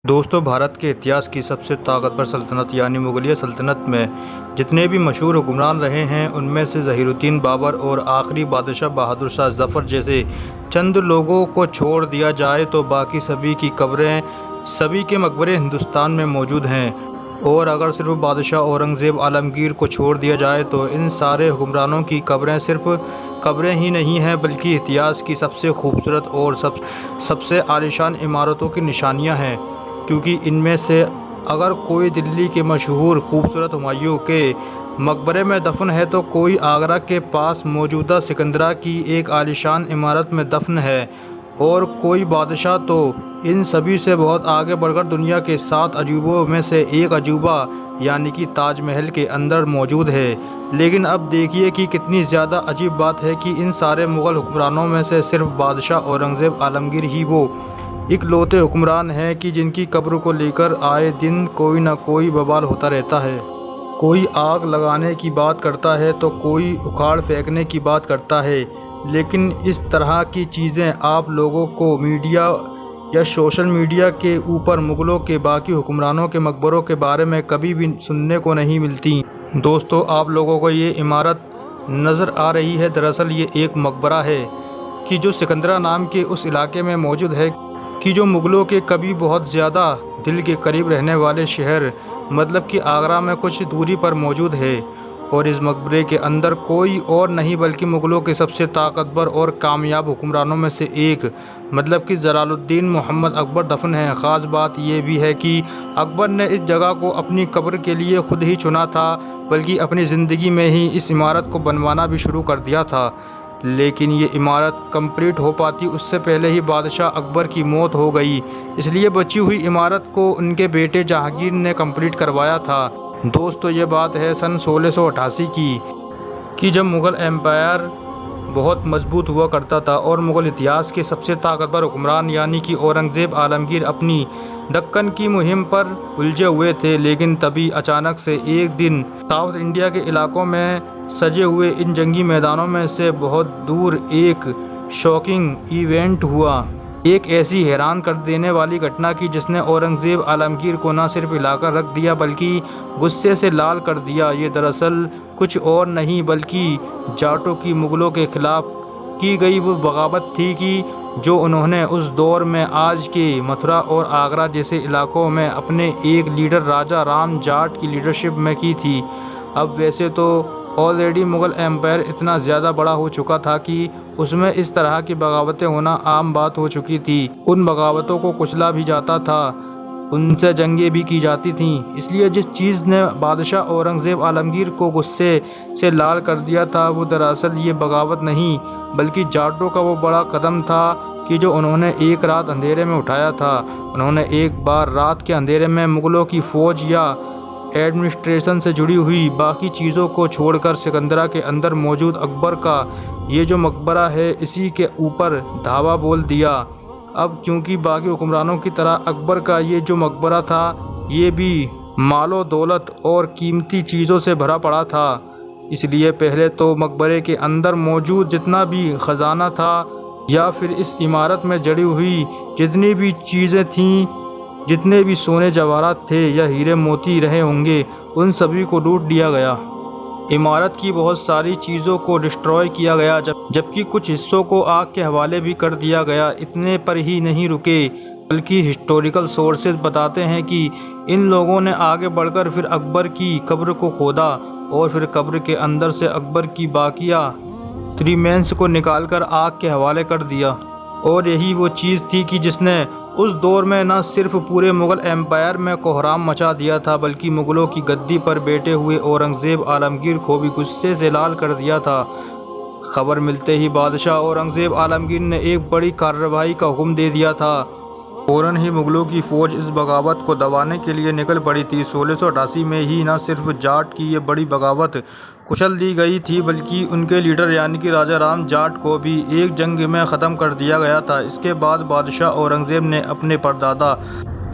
दोस्तों, भारत के इतिहास की सबसे ताकतवर सल्तनत यानी मुगलिया सल्तनत में जितने भी मशहूर हुक्मरान रहे हैं, उनमें से ज़हीरुद्दीन बाबर और आखिरी बादशाह बहादुर शाह ज़फ़र जैसे चंद लोगों को छोड़ दिया जाए तो बाकी सभी की कब्रें, सभी के मकबरे हिंदुस्तान में मौजूद हैं। और अगर सिर्फ बादशाह औरंगज़ेब आलमगीर को छोड़ दिया जाए तो इन सारे हुक्मरानों की कब्रें सिर्फ कब्रें ही नहीं हैं, बल्कि इतिहास की सबसे खूबसूरत और सबसे आलीशान इमारतों की निशानियां हैं। क्योंकि इनमें से अगर कोई दिल्ली के मशहूर खूबसूरत हुमायूं के मकबरे में दफन है तो कोई आगरा के पास मौजूदा सिकंदरा की एक आलीशान इमारत में दफन है, और कोई बादशाह तो इन सभी से बहुत आगे बढ़कर दुनिया के 7 अजूबों में से एक अजूबा यानी कि ताजमहल के अंदर मौजूद है। लेकिन अब देखिए कि कितनी ज़्यादा अजीब बात है कि इन सारे मुग़ल हुक्मरानों में से सिर्फ बादशाह औरंगज़ेब आलमगीर ही वो इकलौते हुक्मरान हैं कि जिनकी कब्र को लेकर आए दिन कोई ना कोई बवाल होता रहता है। कोई आग लगाने की बात करता है तो कोई उखाड़ फेंकने की बात करता है, लेकिन इस तरह की चीज़ें आप लोगों को मीडिया या सोशल मीडिया के ऊपर मुग़लों के बाकी हुक्मरानों के मकबरों के बारे में कभी भी सुनने को नहीं मिलती। दोस्तों, आप लोगों को ये इमारत नज़र आ रही है, दरअसल ये एक मकबरा है कि जो सिकंदरा नाम के उस इलाके में मौजूद है, कि जो मुग़लों के कभी बहुत ज़्यादा दिल के करीब रहने वाले शहर मतलब कि आगरा में कुछ दूरी पर मौजूद है। और इस मकबरे के अंदर कोई और नहीं बल्कि मुग़लों के सबसे ताकतवर और कामयाब हुक्मरानों में से एक मतलब कि जलालुद्दीन मोहम्मद अकबर दफन है। ख़ास बात यह भी है कि अकबर ने इस जगह को अपनी कब्र के लिए खुद ही चुना था, बल्कि अपनी ज़िंदगी में ही इस इमारत को बनवाना भी शुरू कर दिया था। लेकिन ये इमारत कंप्लीट हो पाती उससे पहले ही बादशाह अकबर की मौत हो गई, इसलिए बची हुई इमारत को उनके बेटे जहांगीर ने कंप्लीट करवाया था। दोस्तों, ये बात है सन 1688 की कि जब मुग़ल एम्पायर बहुत मजबूत हुआ करता था और मुग़ल इतिहास के सबसे ताकतवर हुक्मरान यानी कि औरंगज़ेब आलमगीर अपनी दक्कन की मुहिम पर उलझे हुए थे। लेकिन तभी अचानक से एक दिन साउथ इंडिया के इलाकों में सजे हुए इन जंगी मैदानों में से बहुत दूर एक शॉकिंग इवेंट हुआ, एक ऐसी हैरान कर देने वाली घटना की जिसने औरंगज़ेब आलमगीर को न सिर्फ हिलाकर रख दिया बल्कि गुस्से से लाल कर दिया। ये दरअसल कुछ और नहीं बल्कि जाटों की मुग़लों के ख़िलाफ़ की गई वो बगावत थी कि जो उन्होंने उस दौर में आज के मथुरा और आगरा जैसे इलाकों में अपने एक लीडर राजा राम जाट की लीडरशिप में की थी। अब वैसे तो ऑलरेडी मुग़ल एम्पायर इतना ज़्यादा बड़ा हो चुका था कि उसमें इस तरह की बगावतें होना आम बात हो चुकी थी। उन बगावतों को कुचला भी जाता था, उनसे जंगें भी की जाती थीं। इसलिए जिस चीज़ ने बादशाह औरंगज़ेब आलमगीर को गुस्से से लाल कर दिया था वो दरअसल ये बगावत नहीं बल्कि जाटों का वो बड़ा कदम था कि जो उन्होंने एक रात अंधेरे में उठाया था। उन्होंने एक बार रात के अंधेरे में मुग़लों की फ़ौज या एडमिनिस्ट्रेशन से जुड़ी हुई बाकी चीज़ों को छोड़कर सिकंदरा के अंदर मौजूद अकबर का ये जो मकबरा है इसी के ऊपर धावा बोल दिया। अब क्योंकि बाकी हुक्मरानों की तरह अकबर का ये जो मकबरा था ये भी मालो दौलत और कीमती चीज़ों से भरा पड़ा था, इसलिए पहले तो मकबरे के अंदर मौजूद जितना भी ख़जाना था या फिर इस इमारत में जड़ी हुई जितनी भी चीज़ें थीं, जितने भी सोने जवाहरात थे या हीरे मोती रहे होंगे, उन सभी को लूट लिया गया। इमारत की बहुत सारी चीज़ों को डिस्ट्रॉय किया गया जबकि कुछ हिस्सों को आग के हवाले भी कर दिया गया। इतने पर ही नहीं रुके बल्कि हिस्टोरिकल सोर्सेज बताते हैं कि इन लोगों ने आगे बढ़कर फिर अकबर की कब्र को खोदा और फिर कब्र के अंदर से अकबर की बाकिया रिमेन्स को निकालकर आग के हवाले कर दिया। और यही वो चीज़ थी कि जिसने उस दौर में न सिर्फ पूरे मुग़ल एम्पायर में कोहराम मचा दिया था बल्कि मुग़लों की गद्दी पर बैठे हुए औरंगज़ेब आलमगीर को भी गुस्से से लाल कर दिया था। खबर मिलते ही बादशाह औरंगज़ेब आलमगीर ने एक बड़ी कार्रवाई का हुक्म दे दिया था। फ़ौरन ही मुग़लों की फ़ौज इस बगावत को दबाने के लिए निकल पड़ी थी। 1688 में ही न सिर्फ जाट की ये बड़ी बगावत कुचल दी गई थी बल्कि उनके लीडर यानी कि राजा राम जाट को भी एक जंग में ख़त्म कर दिया गया था। इसके बाद बादशाह औरंगज़ेब ने अपने परदादा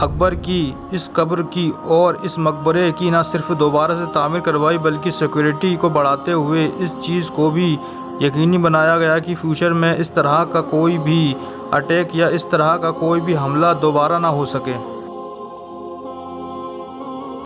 अकबर की इस कब्र की और इस मकबरे की न सिर्फ दोबारा से तामीर करवाई बल्कि सिक्योरिटी को बढ़ाते हुए इस चीज़ को भी यकीनी बनाया गया कि फ्यूचर में इस तरह का कोई भी अटैक या इस तरह का कोई भी हमला दोबारा ना हो सके।